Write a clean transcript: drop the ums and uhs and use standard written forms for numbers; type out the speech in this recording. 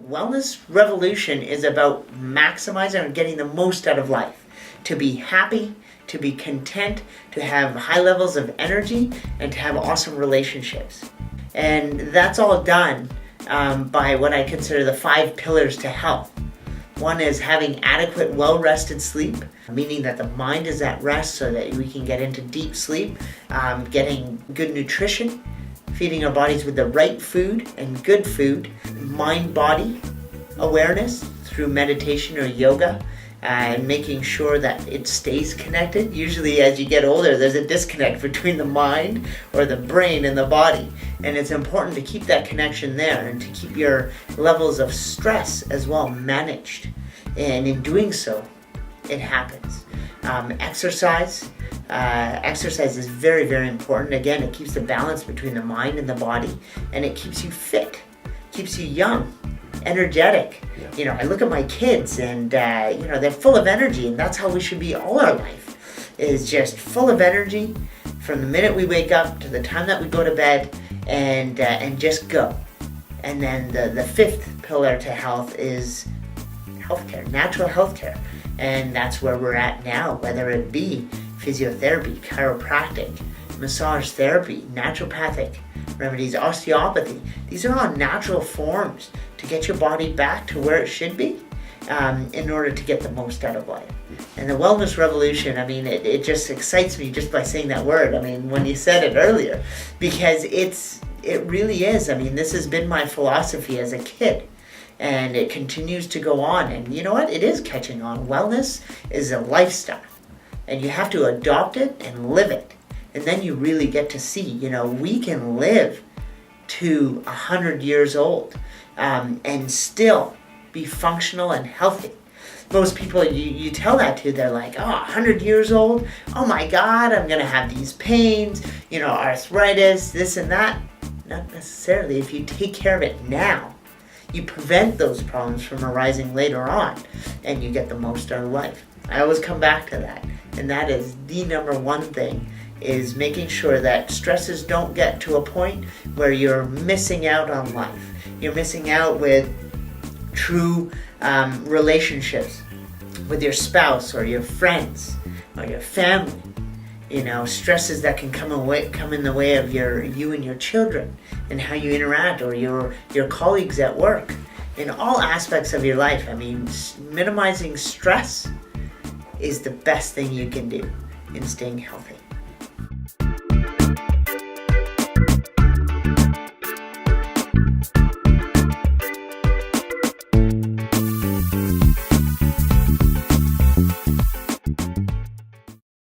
wellness revolution is about maximizing and getting the most out of life, to be happy, to be content, to have high levels of energy, and to have awesome relationships. And that's all done by what I consider the 5 pillars to health. One is having adequate, well-rested sleep, meaning that the mind is at rest so that we can get into deep sleep, getting good nutrition, feeding our bodies with the right food and good food, mind-body awareness through meditation or yoga, and making sure that it stays connected. Usually as you get older, there's a disconnect between the mind or the brain and the body. And it's important to keep that connection there and to keep your levels of stress as well managed. And in doing so, it happens. Exercise. Exercise is very, very important. Again, it keeps the balance between the mind and the body, and it keeps you fit, keeps you young, energetic. I look at my kids and they're full of energy, and that's how we should be all our life, is just full of energy from the minute we wake up to the time that we go to bed, and just go. And then the 5th pillar to health is healthcare, natural healthcare, and that's where we're at now, whether it be physiotherapy, chiropractic, massage therapy, naturopathic remedies, osteopathy. These are all natural forms to get your body back to where it should be in order to get the most out of life. And the wellness revolution, it just excites me just by saying that word. When you said it earlier, because it really is. This has been my philosophy as a kid, and it continues to go on. And you know what? It is catching on. Wellness is a lifestyle, and you have to adopt it and live it. And then you really get to see, we can live to 100 years old and still be functional and healthy. Most people, you tell that to, they're like, 100 years old? Oh my God, I'm going to have these pains, arthritis, this and that. Not necessarily. If you take care of it now, you prevent those problems from arising later on, and you get the most out of life. I always come back to that, and that is the number one thing, is making sure that stresses don't get to a point where you're missing out on life. You're missing out with true relationships with your spouse or your friends or your family. Stresses that can come in the way of you and your children and how you interact, or your colleagues at work. In all aspects of your life, minimizing stress is the best thing you can do in staying healthy.